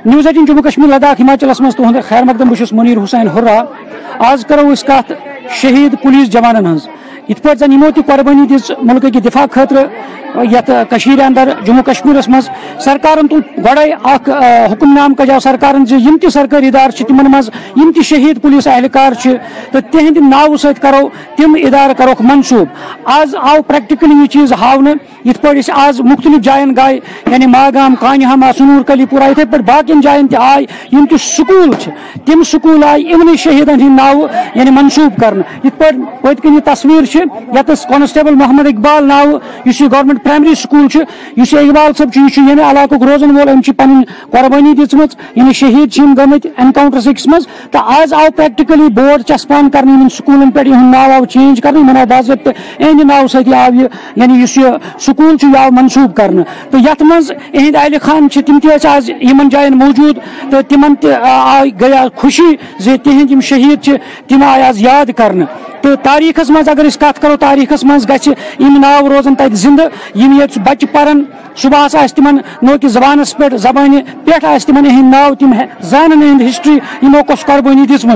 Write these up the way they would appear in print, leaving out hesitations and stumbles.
News 18 Jammu Kashmir Ladakh ہماچلس مز تہد خیر مقدم بہت منیر حسین ہررا. آز کرو اس کت شہید پولیس جوانن ہز یت پٲٹھۍ زن یمو تہِ قربٲنی دِژ ملکہ کی دفاع خاطر یتھ کشیر اندر جموں کشمیرس مز. سرکارن تل گۄڈے اکھ حکم نام کجاو سرکارن یم تہِ سرکاری ادارٕ چھِ تمن مز یم تہِ شہید پولیس اہلکار چھِ تو تہند ناو سۭتۍ کرو تم ادارٕ کروکھ منسوب. آز آو پریکٹیکلی یہ چیز ہاونہٕ یت پٲٹھۍ أسۍ آز مختلف جائن گاے یعنی ماگام کانہما سنور کلی پورہ یتھے پٲٹھۍ باقین جائن تہِ آے یم تہِ سکول چھِ تم سکول آے یمنٕے شہیدن ہند ناو یعنی منسوب کرنہٕ. یت پٲٹھۍ پٔتۍ کِنۍ یہ تصویر چھِ یتس کانسٹیبل محمد اقبال ناو اس گورنمنٹ پرائمری سکول اس اقبال صاحب یہ یعنی علاقہ روزن وول ام پن قربانی دم یعنی شہید گمت انکاؤنٹر أکس مز. تو آز آو پریکٹیکلی بورڈ چسپان کرنے ان سکولن پہ یہ ناو آو چینج کرنے ان آو باضابطہ اہند ناو سی آو یہ یعنی اس سکول یہ آو منسوب کرنے. تو یت مز اہند اہل خان تم تہ آز ان جائن موجود تو تمن گیا خوشی زِ تہند شہید تم آئے آز یاد کرنے. تو تاریخس مز اگر کت کرو تاریخس مز گھم ناو روزن تت زندہ یم یہ بچہ پران صبح تمن نو کہ زبانس پہ زبان پہ تمن اہند ناو تم زانن اہند ہسٹری یمو کس قربانی دم.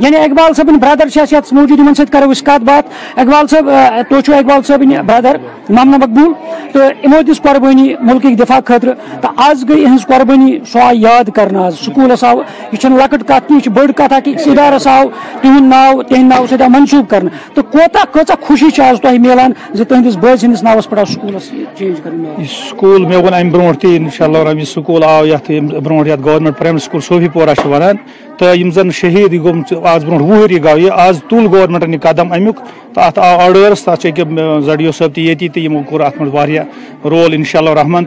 یعنی اقبال صبن برادر یت موجود ان سب کرو کت بات. اقبال صاحب تھی اقبال صبن برادر مامنا مقبول تو یمو دس قربانی ملک دفاع خاطر. تو آز گئی اہز قربانی سو آئی یاد کرنا. آز سکولس آو یہ لکٹ کت یہ بڑ کت کہ ادارس آو تہند ناو سب منسوب کرنا. تو کۭژاہ خوشی آز تہ ملان زِ تہندس بٲژ ہندس ناوس پہ سکولس چینج کرنا. سکول مے وون ام برونٹ تہ انشاءاللہ رحم سکول آو یت برونٹ یت گورنمنٹ پرائمری سکول صوفی پورہ ونان. تو یم زن شہید گوم آز برونٹ وہری گو یہ آز تل گورنمنٹن یہ قدم امیک. تو ات آو آرڈرس تک زڈیو صاحب تہ یتی تو یمو کور ات مز واریاہ رول انشاءاللہ رحمان.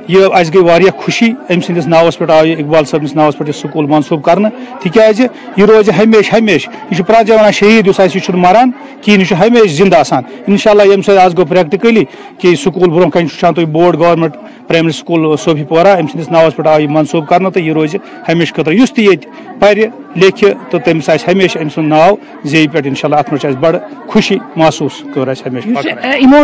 یہ اس گئی واریاہ خوشی ام سندس ناوس پہ آو اقبال صبنس ناوس پہ سکول منسوب کرنا. تکیازِ یہ روز ہمیشہ یہ پرٛٮ۪تھ جایہِ ونان شہید یُس آسہِ یہِ چھُنہٕ مران کہین یہ ہمیشہ زندہ آسان انشاءاللہ. یم سۭتۍ آز گوٚو پریکٹیکلی کہ سکول برونٛہہ کنہِ وٕچھان تُہۍ بوڑ گورنمنٹ پرائمری سکول صوفی پورہ ام سندس ناوس پہ آو یہ منسوب کرنا. تو یہ روز ہمیشہ خاطر یُس تہِ ییٚتہِ پرِ لیکھِ تو تٔمِس آسہِ ہمیشہ أمۍ سُنٛد ناو زیٚیہِ پٮ۪ٹھ انشاءاللہ. اتھ منٛز چھِ اَسہِ بڑٕ خوشی محسوٗس کٔر اَسہِ ہمیشہ.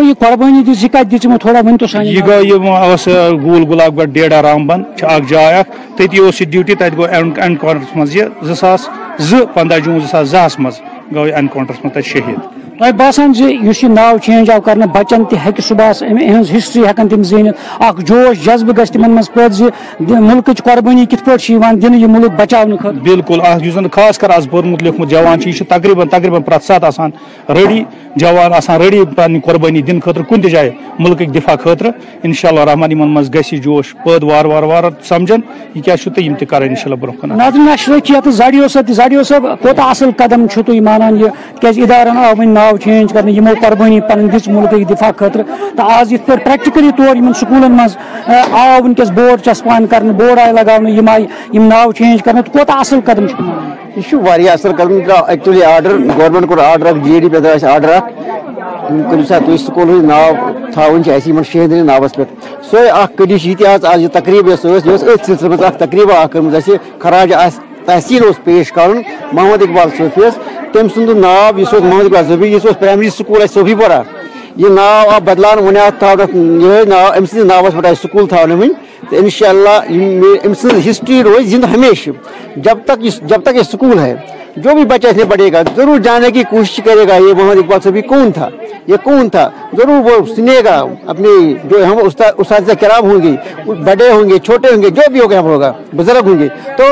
یہ قربانی دِژ یہِ کتہِ دِژ یِمو تھوڑا ؤنۍ تو سانہِ. یہ گوٚو یِم گول گلاب گڑھ ڈیڈا رامبن اکھ جاے اکھ تٔتی اوس یہِ ڈیوٹی. تتہِ گوٚو اینکاونٹرس منٛز یہ 2002 15 جوٗن 2002 منٛز گوٚو یہِ اینکاونٹرس منٛز تتہِ شہید. تۄہہِ باسان زِ یُس یہِ ناو چینج آو کرنہٕ بچن تہِ ہیٚکہِ صبحس اہٕنٛز ہسٹری ہٮ۪کن تِم زیٖنِتھ. اکھ جوش جذبہٕ گژھِ تِمن منٛز پٲدٕ زِ مُلکٕچ قربٲنی کِتھ پٲٹھۍ چھِ یِوان دِنہٕ یہِ مُلک بچاونہٕ خٲطرٕ. بالکل یُس زن خاص کر آز پوٚرمُت لیوٗکھمُت جوان چھُ یہِ چھُ تقریباً پرٛٮ۪تھ ساتہٕ آسان ریڈی جوان آسان ریڈی پنٕنۍ قربٲنی دِنہٕ خٲطرٕ کُنہِ تہِ جایہِ مُلکٕکۍ دفاع خٲطرٕ. انشاءاللہ رحمان یِمن منٛز گژھِ یہِ جوش پٲدٕ وارٕ سمجھن یہِ کیاہ چھُ تہٕ یِم تہِ کرن انشاءاللہ برونٛہہ کُن. ناظریٖن اَسہِ سۭتۍ چھِ یتھ زڈیو صٲب کوتاہ اصل قدم چھُ تُہۍ مانان یہِ تِکیازِ ادارن آو وۄنۍ ناو چینج کرنہٕ یمو قربٲنی پنٕنۍ دِژ ملکٕکۍ دفاع خٲطرٕ. تو آز یِتھ پٲٹھۍ پریکٹیکلی طور یِمن سکولن منٛز آو ونکیٚس بورڈ چسپان کرنہٕ بورڈ آیہِ لگاونہٕ یم آیہِ یم ناو چینج کرنہٕ. تو کوتاہ اصل قدم چھُ مانان. یہ واریاہ اصل قدم ایکچولی آرڈر گورنمنٹ کوٚر آرڈر اکھ GAD پٮ۪ٹھ آسہِ آرڈر اکھ کُنہِ ساتہٕ تُہۍ سکوٗل ہُنٛد ناو تھاوُن چھِ اَسہِ یِمن شہیدن ہٕنٛدۍ ناوس پٮ۪ٹھ. سۄے اکھ کٔڈِش یہِ تہِ آز یہِ تقریٖب یۄس ٲس یہِ ٲس أتھۍ سلسلس منٛز اکھ تقریٖبا اکھ کٔرمٕژ اَسہِ خراج تحصیل اوس پیش کرُن محمد اقبال صوفیس. تٔمۍ سُنٛد ناو یُس اوس محمد اقبال صوفی یُس اوس پرائمری سکوٗل اَسہِ صوفی پورہ یہ ناو آو بدلاونہٕ وۄنۍ آو تھاونہٕ یِہوٚے ناو أمۍ سٕنٛدِس ناوس پٮ۪ٹھ آسہِ سکوٗل تھاونہٕ وۄنۍ. تو انشاءاللہ أمۍ سٕنٛز ہسٹری روزِ زندہ ہمیشہ جب تک یہ سکول ہے. جو بھی بچہ اس میں پڑھے گا ضرور جاننے کی کوشش کرے گا یہ محمد اقبال صوفی کون تھا. ضرور وہ سنے گا اپنی جو ہم اساتذہ کرام ہوں گے بڑے ہوں گے چھوٹے ہوں گے جو بھی ہوگا بزرگ ہوں گے تو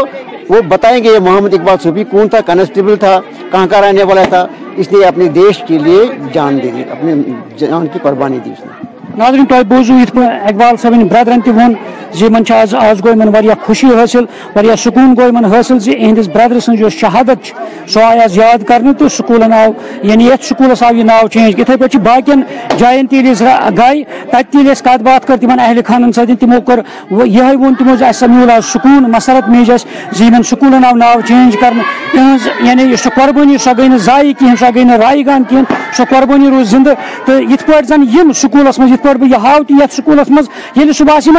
وہ بتائیں گے یہ محمد اقبال صوفی کون تھا. کانسٹیبل تھا کہاں کا رہنے والا تھا. اس نے اپنے دیش کے لیے جان دے دی اپنے جان کی قربانی دی اس نے. ناظرین تۄہہِ بوٗزوٕ یِتھ پٲٹھۍ اقبال صٲبن برادرن تہِ ووٚن زِ یِمن چھِ آز گوٚو یِمن واریاہ خوشی حٲصِل واریاہ سکوٗن گوٚو یِمن حٲصِل زِ یِہنٛدِس برادرٕ سٕنٛز یۄس شہادت چھِ سۄ آیہِ آز یاد کرنہٕ تہٕ سکوٗلن آو یعنی یتھ سکوٗلس آو یہِ ناو چینج. یِتھٕے پٲٹھۍ چھِ باقین جاین تہِ ییٚلہِ أسۍ گٔے تتہِ تہِ ییٚلہِ أسۍ کتھ باتھ کٔر تِمن اہلِ خانن سۭتۍ تِمو کوٚر یِہوٚے ووٚن تِمو زِ اَسہِ میوٗل آز سکوٗن مسرت میج اَسہِ زِ یِمن سکوٗلن آو ناو چینج کرنہٕ. یِہٕنٛز یعنی یۄس سۄ قربٲنی سۄ گٔے نہٕ ضایہِ کِہینۍ سۄ گٔے نہٕ رایہِ گان کِہینۍ سۄ قربٲنی روٗز زندٕ. تہٕ یِتھ پٲٹھۍ زن یِم سکوٗلس منٛز یِتھ پٲٹھۍ بہٕ یہِ ہاو تہِ یتھ سکوٗلس منٛز ییٚلہِ صبحس یِم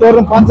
4-5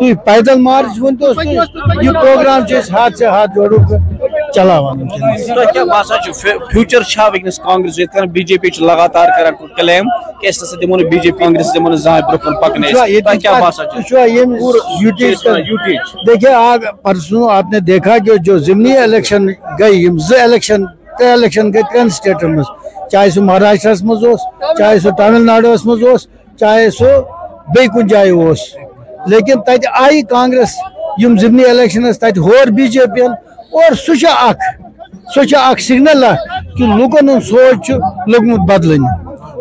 تھی پیدل مارچ ونتو یہ پروگرام ہاتھ سے ہاتھ جوڑو چلاوان کیا باسان فیوچر چھا ونکس کانگریس بی جے پی لگاتار کران کلیم کہ اس سے دمو بی جے پی کانگریس دمو زاں برکن پکنے کیا باسان دیکھیے پرسوں آپ نے دیکھا کہ جو ضمنی الیکشن گئی ترے الیکشن گئی 3 سٹیٹن مز چاہے سو مہاراشٹرس مز چاہے سو تامل ناڈوس مز چاہے سو بی کن جائے لیکن تت آئی کانگریس یم ضمنی الیکشنس تت ہور بی جے پی اور سہ اخ سگنل کہ لوکن ہند سوچ لوگمت بدلن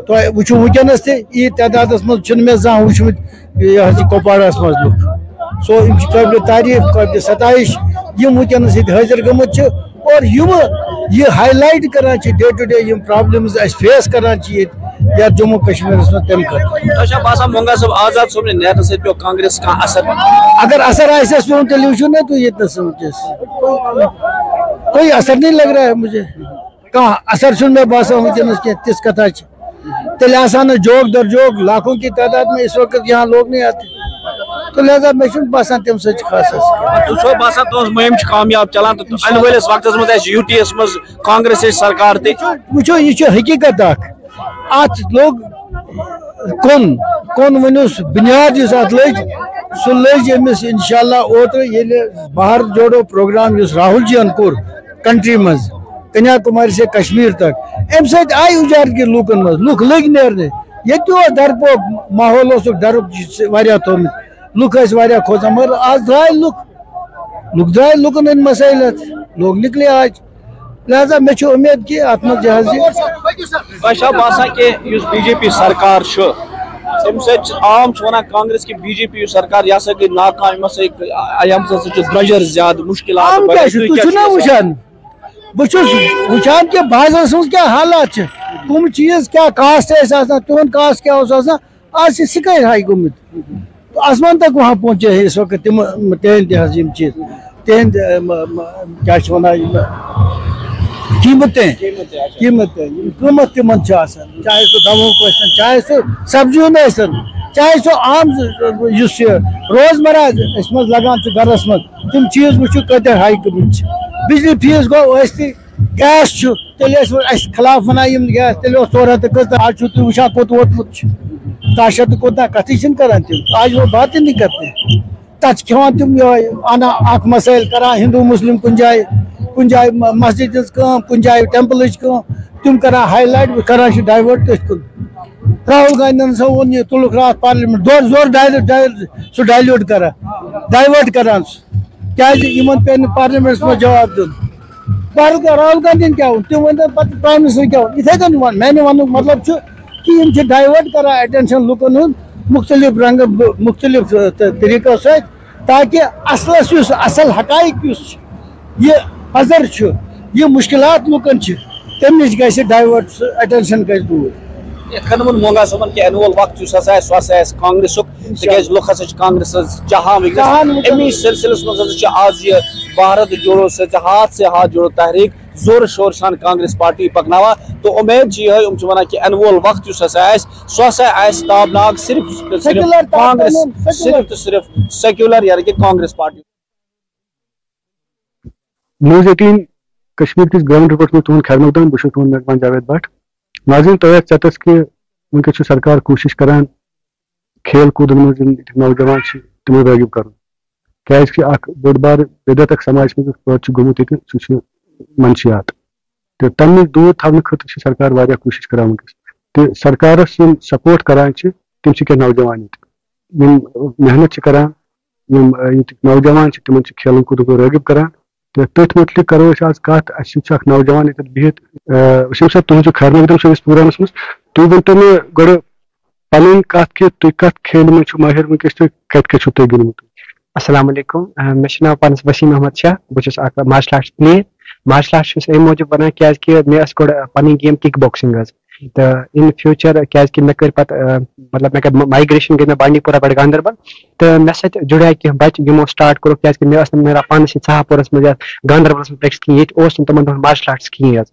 تو وچو ونکس تہ تعداد مجھ مے زان وچمت یہ کپواڑہ مز لوگ سو قابل تعریف قابل ستائش یم ونکس یہ حاضر گمت اور یہ ہائی لائٹ کران ڈے ٹو ڈے یم پرابلمز اس فیس کران یا جموں کشمیر میں تم خاطر باسان مونگا صاحب آزاد صاحب نے نیرنے سے پیو کانگریس کا اثر اگر اثر آئے پیون تیل وچو نا تو یہ سمجھس کوئی اثر نہیں لگ رہا ہے مجھے کہاں اثر چھن میں باسان ونکس کی تس کتھا تیل آسان جوک در جوک لاکھوں کی تعداد میں اس وقت یہاں لوگ نہیں آتے تو لہذا میں چھن باسان تم سچ خاص تو باسان تو مہم کامیاب چلان تو ان ولس وقت مز یو ٹی ایس مز کانگریس سرکار تے وچو یہ حقیقت ات لوگ کون ونوس بنیاد اس ات لگ سہ لج امس انشاءاللہ اوتر یل باہر جوڑو پروگرام اس راہل جی کور کنٹری مز کنیا کماری سے کشمیر تک ام سۭتۍ آئی اجارگی لوکن مز لوک لگ نیرنے یہ درپوک ماحول ڈرک واریاہ تھومت لوک واریاہ کھوژان مگر آج درائے لوک درائے لوکن ہند مسائلت لوگ نکلے آج لہذا میں چھو امید کی ات مز تہ باسان کہ بی جے پی سرکار تم عام ونان کانگریس کی بی جے پی سرکار یہ سا گئی ناکام درجر زیادہ مشکلات وچان بہت وچان کہ بازرس مز کیا حالات کم چیز کیا کاسٹ تہد کاسٹ کیا آج سکائی ہائی گمت تو آسمان تک وہاں پہنچے ہیں اس وقت تہند چیز تہند کیا قیمتیں قیمت تمن چاہے سو دوا چاہے سو سبزیوں چاہے سو عام اس روزمرہ اس مز لگان گرس مز تم چیز وچو کتر ہائی گمت بجلی فیس گو گیس تیل خلاف ونان گیس تیل 400 آج تھی وچان کوت ووتمت 700 کوتنا کتھی کران تم آج وہ بات ہی نہیں کرتے تک کھوان تم انا اخ مسائل کران ہندو مسلم کن جائے مسجد کن جائے ٹیمپل تم کران ہائی لائٹ کران ڈائیورٹ تھی کن راہل گاندھی سا وون یہ تلک رات پارلیمنٹ زور سہ ڈائلیوٹ کران ڈائیورٹ کران کیازِ پہ پارلیمنٹس میں جواب دن راہل گاندھی کیا تم ون پتہ پرائم منسٹر کیا اتھے کن میانہ ون مطلب کہ ڈائیورٹ کران اٹینشن لوکن ہند مختلف رنگ مختلف طریقوں تاکہ اصلس اصل حقائق یہ پزر یہ مشکلات لوکن تم نش گھر ڈائیورٹ اٹینشن گھر دور خنمن مونگا صاحب کہ اینول وقت سہ کانگریس تک لوگ کانگریس چاہان امی سلسلس مز آج یہ بھارت جوڑو ہاتھ سے ہاتھ جوڑو تحریک زور شور سان کانگریس پارٹی پکناوا تو امید یہ ونان کہ اینول وقت سہ تابناک صرف کانگریس صرف سیکولر یعنی کہ کانگریس پارٹی نیوز 18 کشمیر کس گراؤنڈ رپورٹ میں تہد خیر مقدم بہت تہد میزبان جاوید بٹ ناظرین تہ چتس کہ ونکس سرکار کوشش کران کھیل کود مز نوجوان تمو رغب کرن کیازکہ اخ بوڑ بار بدعت اخ سماج مز پٲدٕ گوٚمُت ییٚتہِ سُہ چھُ منشیات تہٕ تمہِ نِش دوٗر تھاونہٕ خٲطرٕ چھِ سرکار واریاہ کوٗشِش کران ونکس تہٕ سرکارس یِم سپورٹ کران چھِ تِم چھِ کینٛہہ نوجوان ییٚتہِ یِم محنت چھِ کران یِم ییٚتِکۍ نوجوان چھِ تِمن چھِ کھیلن کوٗدُک رٲغب کران تہٕ تٔتھۍ مُتعلق کرو أسۍ آز کتھ اَسہِ چھُ اکھ نوجوان ییٚتٮ۪تھ بِہِتھ وسیٖم صٲب تُہُنٛد چھُ خیر مقدم سٲنِس پروگرامس منٛز تُہۍ ؤنۍتو مےٚ گۄڈٕ پنٕنۍ کتھ کہِ تُہۍ کتھ کھیلہِ منٛز چھِو مٲہِر ونکیٚس تُہۍ کتہِ کتہِ چھِو تُہۍ گِنٛدمُت السلام علیکم مےٚ چھُ ناو پانس وسیٖم احمد شاہ بہٕ چھُس اکھ martial arts player martial art چھُس امہِ موٗجوٗب ونان کیازکہِ مےٚ ٲس گۄڈٕ پنٕنۍ گیم کِک باکسِنگ حظ تہٕ اِن فیوٗچر کیازکہِ مےٚ کٔر پتہٕ مطلب مےٚ کٔر مایگریشن گٔے مےٚ بانڈی پورہ پٮ۪ٹھ گاندربل تہٕ مےٚ سۭتۍ جُڑے کینٛہہ بچہِ یِمو سٹارٹ کوٚرُکھ کیازکہِ مےٚ ٲس نہٕ نیران پانس ییٚتہِ سہاپورس منٛز یا گاندربلس منٛز پریکٹس کِہیٖنۍ ییٚتہِ اوس نہٕ تِمن دۄہن مارشل آرٹس کِہیٖنۍ حظ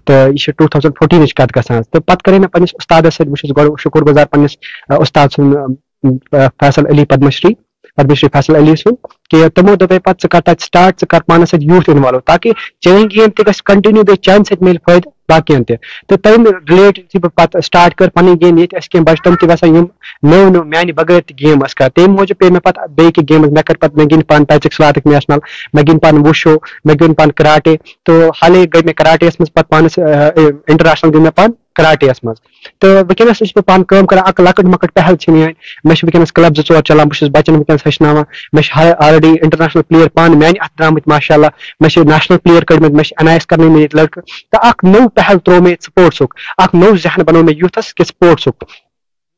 تہٕ یہِ چھِ 2014 کتھ گژھان تہٕ پتہٕ کَرے مےٚ پننِس اُستادس سۭتۍ بہٕ چھُس گۄڈٕ شُکُر گُزار پننِس اُستاد سُنٛد فیصل علی پدمشری پدم فیصل علی سن کہ تمو دپے پتہ ژٕ کر تتہِ سٹارٹ ژٕ کر پانس سۭتۍ یوٗتھ اِنوالو تاکہ چٲنۍ گیم تہِ گژھِ کنٹِنیو بیٚیہِ چانہِ سۭتۍ میلہِ فٲیدٕ باقین تہِ تہٕ تمہِ رِلیٹ یُتھُے بہٕ پتہٕ سٹارٹ کٔر پنٕنۍ گیم ییٚتہِ ٲسۍ کینٛہہ بچہِ تِم تہِ گژھان یِم نٔو نٔو میانہِ بغٲر تہِ گیم ٲسۍ کران تمہِ موٗجوٗب پیٚیہِ مےٚ پتہٕ بیٚیہِ کینٛہہ گیمٕز مےٚ کٔر پتہٕ مےٚ گِنٛدۍ پانہٕ پیچِک سلاتٕک نیشنل مےٚ گِنٛدۍ پانہٕ وُشو مےٚ گِنٛد پانہٕ کراٹے تہٕ حالے گٔے مےٚ کراٹیس منٛز پتہٕ پانس انٹرنیشنل گِنٛد مےٚ پانہٕ کراٹیس منٛز تہٕ وٕنکیٚنس چھُس بہٕ پانہٕ کٲم کران اکھ لۄکٕٹ مۄکٕٹ پہل چھِ میٲنۍ مےٚ چھِ وٕنکیٚنس کلب 2-4 چلان بہٕ چھُس بچن وٕنکیٚنس ہیٚچھناوان مےٚ چھِ آلریڈی انٹرنیشنل پٕلیر پانہٕ میانہِ اتھِ درٛامٕتۍ ماشاء اللہ مےٚ چھِ نیشنل پٕلیر کٔڑمٕتۍ مےٚ چھِ انایس کرنٲومٕتۍ ییٚتہِ لڑکہٕ تہٕ اکھ نوٚو پہل تروو مےٚ ییٚتہِ سپورٹسُک اکھ نوٚو ذہن بنوو مےٚ یوٗتھس کہِ سپورٹسُک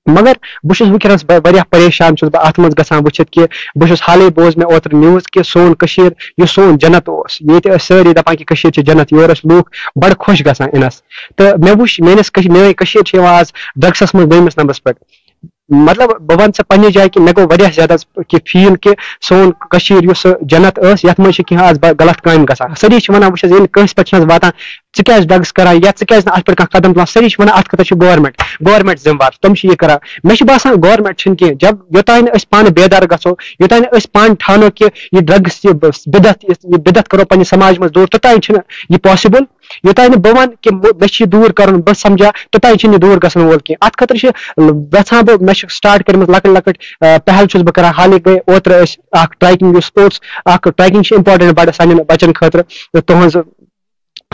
مگر بہٕ چھُس وٕنکیٚنس واریاہ پریشان چھُس بہٕ اتھ منٛز گژھان وٕچھِتھ کہِ بہٕ چھُس حالے بوز مےٚ اوترٕ نِوٕز کہِ سون کٔشیٖر یُس سون جنت اوس ییٚتہِ ٲسۍ سٲری دپان کہِ کٔشیٖر چھِ جنت یورٕ ٲسۍ لوٗکھ بڑٕ خۄش گژھان اِنس تہٕ مےٚ وٕچھ میٲنۍ کٔشیٖر چھِ یِوان آز ڈرگسس منٛز 2مِس نمبرس پٮ۪ٹھ مطلب بہٕ ونہٕ ژےٚ پننہِ جایہِ کہِ مےٚ گوٚو واریاہ زیادٕ کہِ فیٖل کہِ سون کٔشیٖر یُس جنت ٲس یتھ منٛز چھِ کینٛہہ آز غلط کامہِ گژھان سٲری چھِ ونان بہٕ چھَس ییٚلہِ کٲنٛسہِ پٮ۪ٹھ چھِ واتان ژٕ کیازِ ڈرگٕس کران یا ژٕ کیازِ نہٕ اتھ پٮ۪ٹھ کانٛہہ قدم تُلان سٲری چھِ ونان اتھ خٲطرٕ چھُ گورمنٹ ذمہٕ وار تِم چھِ یہِ کران مےٚ چھُ باسان گورمنٹ چھُنہٕ کینٛہہ جب یوٚتانۍ نہٕ أسۍ پانہٕ بیدار گژھو یوٚتانۍ نہٕ أسۍ پانہٕ ٹھانو کہِ یہِ ڈرگٕس یہِ بدعت کرو پننہِ سماج منٛز دوٗر توٚتانۍ چھُنہٕ یہِ پاسِبل یوٚتانۍ نہٕ بہٕ ونہٕ کہِ مےٚ چھُ یہِ دوٗر کرُن بہٕ سمجھا توٚتانۍ چھُنہٕ یہِ دوٗر گژھن وول کینٛہہ اتھ خٲطرٕ چھِ یژھان بہٕ مےٚ چھُ سٹارٹ کٔرمٕژ لۄکٕٹۍ لۄکٕٹۍ پہل چھُس بہٕ کران حالے گٔے اوترٕ أسۍ اکھ ٹریکنگ یُس سپورٹس اکھ ٹریکنگ چھِ امپارٹنٹ بڑٕ سانٮ۪ن بچن خٲطرٕ تُہنٛز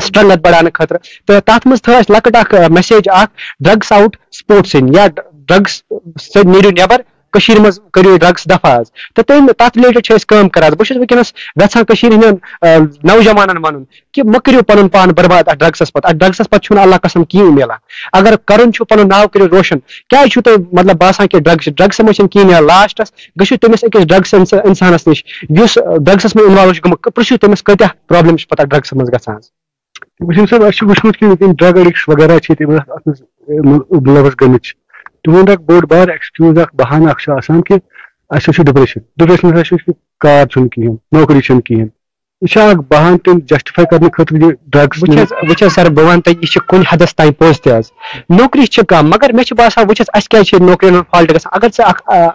سٹرنگتھ بڑاونہٕ خٲطرٕ تہٕ تتھ منٛز تھٲو اَسہِ لۄکٕٹ اکھ میسیج اکھ ڈرگس آوُٹ سپورٹس اِن یا ڈرگس سۭتۍ نیٖرِو نٮ۪بر کٔشیٖر منٛز کٔرِو ڈرگس دفع حظ تہٕ تتھ رِلیٹڈ چھِ أسۍ کٲم کران بہٕ چھُس وٕنکیٚنس یژھان کٔشیٖر ہٕنٛدٮ۪ن نوجوانن ونُن کہِ مہ کٔرِو پنُن پان برباد اتھ ڈرگسس پتہٕ چھُنہٕ اللہ قسم کِہیٖنۍ مِلان اگر کرُن چھُ پنُن ناو کٔرِو روشن کیازِ چھُو تۄہہِ مطلب باسان کہِ ڈرگسہٕ منٛز چھنہٕ کِہیٖنۍ مِلان لاسٹس گٔژھِو تٔمِس أکِس ڈرگس انسانس نِش یُس ڈرگسس منٛز اِنوالو چھُ گوٚمُت پرژھِو تٔمِس کۭتیاہ پرابلم چھِ پتہٕ ڈرگسس منٛز گژھان وسیٖم صٲب اَسہِ چھُ وٕچھمُت کہِ یِم ڈرگ ایڈکٹس وغیرہ چھِ ییٚتہِ اتھ منٛز مُلوث گٔمٕتۍ چھِ تِہُنٛد اکھ بوٚڑ بار ایکسکیوٗز اکھ بہانہٕ اکھ چھُ آسان کہِ اَسہِ چھُ ڈِپریشن ہسا چھُ کار چھُنہٕ کِہیٖنۍ نوکری چھنہٕ کِہیٖنۍ یہ چھُ اکھ بہانہٕ تِم جسٹِفاے کرنہٕ خٲطرٕ یہِ ڈرگس وٕچھ حظ سر بہٕ ونہٕ تۄہہِ یہِ چھُ کُنہِ حدس تام پوٚز تہِ حظ نوکری چھِ کم مگر مےٚ چھُ باسان وٕچھ حظ اَسہِ کیازِ چھِ نوکرین ہُنٛد فالٹ گژھان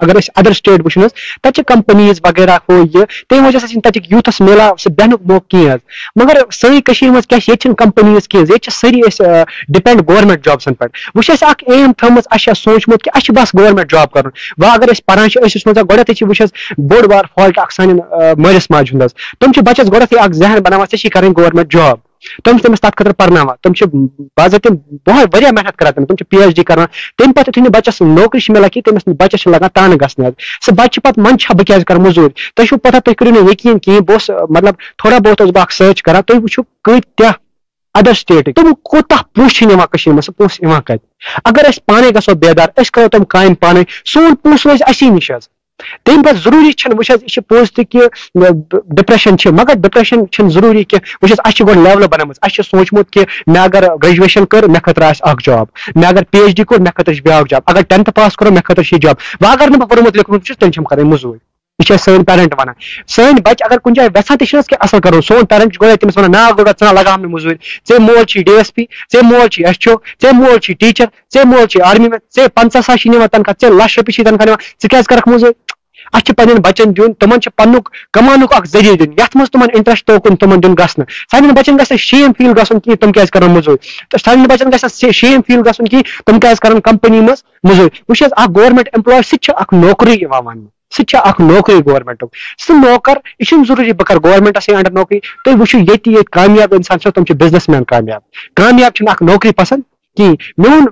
اگر أسۍ ادر سٹیٹ وٕچھو حظ تتہِ چھِ کمپنیٖز وغیرہ ہُہ یہِ تمہِ وجہ سۭتۍ چھِنہٕ تتِکۍ یوٗتھس میلان سُہ بیہنُک موقعہٕ کِہیٖنۍ حظ مگر سٲنۍ کٔشیٖر منٛز کیاہ چھِ ییٚتہِ چھِنہٕ کمپنیٖز کینٛہہ ییٚتہِ چھِ سٲری أسۍ ڈِپینڈ گورمنٹ جابسن پٮ۪ٹھ وۄنۍ چھِ اَسہِ اکھ ایم تھٲومٕژ اَسہِ چھُ سوٗنچمُت کہِ اَسہِ چھُ بس گورمنٹ جاب کرُن وۄنۍ اگر أسۍ پران چھِ أسۍ وٕچھمو گۄڈنیتھٕے چھِ وٕچھ حظ بوٚڑ بار فالٹ اکھ سانٮ۪ن مٲلِس ماجہِ ہُنٛد حظ تِم چھِ بچس گۄڈنیتھٕے اکھ ذہن بناوان ژےٚ چھِ کرٕنۍ گورمنٹ جاب تِم چھِ تٔمِس تتھ خٲطرٕ پرناوان تِم چھِ باضٲبطہٕ واریاہ محنت کران تِم چھِ PhD کران تمہِ پتہٕ یِتھُے نہٕ بچس نوکری چھِ مِلان کینٛہہ تٔمِس بچس چھِ لگان تانہٕ گژھنہِ حظ سُہ بچہِ چھُ پتہٕ منٛدچھان بہٕ کیازِ کرٕ موٚزوٗرۍ تۄہہِ چھُو پتہ تُہۍ کٔرِو نہٕ یقیٖن کِہیٖنۍ بہٕ اوسُس مطلب تھوڑا بہت اوسُس بہٕ اکھ سٔرچ کران تُہۍ وٕچھِو کۭتیاہ ادر سٹیٹٕکۍ تِم کوٗتاہ پونٛسہٕ چھِ نِوان کٔشیٖر منٛز سُہ پونٛسہٕ یِوان کتہِ اگر أسۍ پانے گژھو بیدار أسۍ کرو تِم کامہِ پانے سون پونٛسہٕ روزِ اسی نِش حظ تمہِ پتہٕ ضروٗری چھنہٕ وٕچھ حظ یہِ چھِ پوٚز تہِ کہِ ڈِپریشن چھِ مگر ڈِپریشن چھنہٕ ضروٗری کہِ وٕچھ حظ اَسہِ چھِ گۄڈٕ لیولہٕ بنٲومٕژ اَسہِ چھُ سوٗنچمُت کہِ مےٚ اگر گریجویشن کٔر مےٚ خٲطرٕ آسہِ اکھ جاب مےٚ اگر PhD کوٚر مےٚ خٲطرٕ چھُ بیاکھ جاب اگر 10th پاس کوٚر مےٚ خٲطرٕ چھُ یہِ جاب وۄنۍ اگر نہٕ بہٕ پوٚرمُت لیوٚکھمُت چھُس تیٚلہِ چھَم کرٕنۍ موٚزوٗرۍ یہ چھِ سٲنۍ پیرنٹ ونان سٲنۍ بچہِ اگر کُنہِ جایہِ یژھان تہِ چھِ حظ کینٛہہ اصل کرُن سون پیرنٹ چھُ گۄڈے تٔمِس ونان نا گوٚڈ ژٕ لگاو نہٕ موٚزوٗرۍ ژےٚ مول چھُے DSP ژےٚ مول چھُے SHO ژےٚ مول چھُے ٹیٖچر ژےٚ مول چھُے آرمی مین ژےٚ 50,000 چھِ نِوان تنخواہ ژےٚ ₹1,00,000 چھِ تنخواہ نِوان ژٕ کیازِ کرکھ موٚزوٗرۍ اَسہِ چھِ پنٕنٮ۪ن بچن دیُن تِمن چھُ پنُک کماونُک اکھ ذٔریعہٕ دیُن یتھ منٛز تِمن انٹرسٹ توکُن تِمن دیُن گژھنہٕ سانٮ۪ن بچن گژھِ نہٕ شیم فیٖل گژھُن کینٛہہ تِم کیازِ کرن موٚزوٗرۍ تہٕ سانٮ۪ن بچن گژھِ نہٕ شیم فیٖل گژھُن کینٛہہ تِم کیازِ کرن کمپنی منٛز موٚزوٗرۍ وٕچھ حظ اکھ گورمنٹ ایمپلاے سُہ تہِ چھُ اکھ نوکری یِوان وننہٕ سُہ تہِ چھُ اکھ نوکری گورمنٹُک سُہ نوکر یہِ چھُنہٕ ضروٗری بہٕ کرٕ گورمنٹسٕے انڈر نوکری تُہۍ وٕچھِو ییٚتہِ کامیاب انسان چھِ تِم چھِ بِزنس مین کامیاب چھُنہٕ اکھ نوکری پسنٛد کِہیٖنۍ میون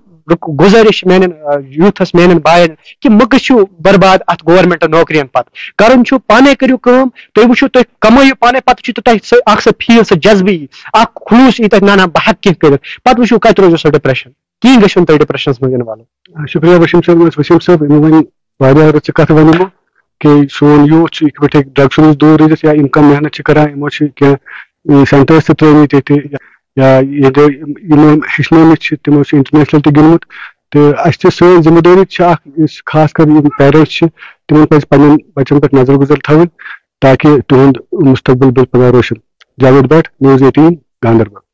گُزٲرِش میانٮ۪ن یوٗتھس میانٮ۪ن بایَن کہِ مہٕ گٔژھِو برباد اتھ گورمنٹ نوکرین پتہٕ کرُن چھُ پانے کٔرِو کٲم تُہۍ وٕچھِو تُہۍ کمٲیِو پانے پتہٕ چھُ تۄہہِ اکھ سُہ فیٖل سُہ جذبہٕ یی اکھ خلوٗص یی تۄہہِ نہ بہٕ ہٮ۪کہٕ کینٛہہ کٔرِتھ پتہٕ وٕچھِو کتہِ روزِو سُہ ڈِپریشن کِہیٖنۍ گژھِو نہٕ تُہۍ ڈِپریشنس منٛز اِنوالو شُکریہ وسیٖم صٲب یِمو وۄنۍ واریاہ رٕژٕ کتھٕ ؤنِمو کہ سون یوٗتھ چھُ یِتھ پٲٹھۍ ڈرگسو نِش دوٗر روٗزِتھ یا اِنکم محنت چھِ کران یِمو چھِ کینٛہہ سینٹٲرٕس تہِ ترٲومٕتۍ ییٚتہِ یا ییٚتہِ یِمو ہیٚچھنٲومٕتۍ چھِ تِمو چھُ انٹرنیشنل تہِ گِنٛدمُت تہٕ اَسہِ تہِ سٲنۍ ذمہٕ دٲری چھِ اکھ یُس خاص کر یِم پیرنٹس چھِ تِمن پزِ پنٕنٮ۪ن بچن پٮ۪ٹھ نظر گُزر تھاوٕنۍ تاکہِ تِہُنٛد مستقبل بِل پگاہ روشن جاوید بٹ News 18 گاندربل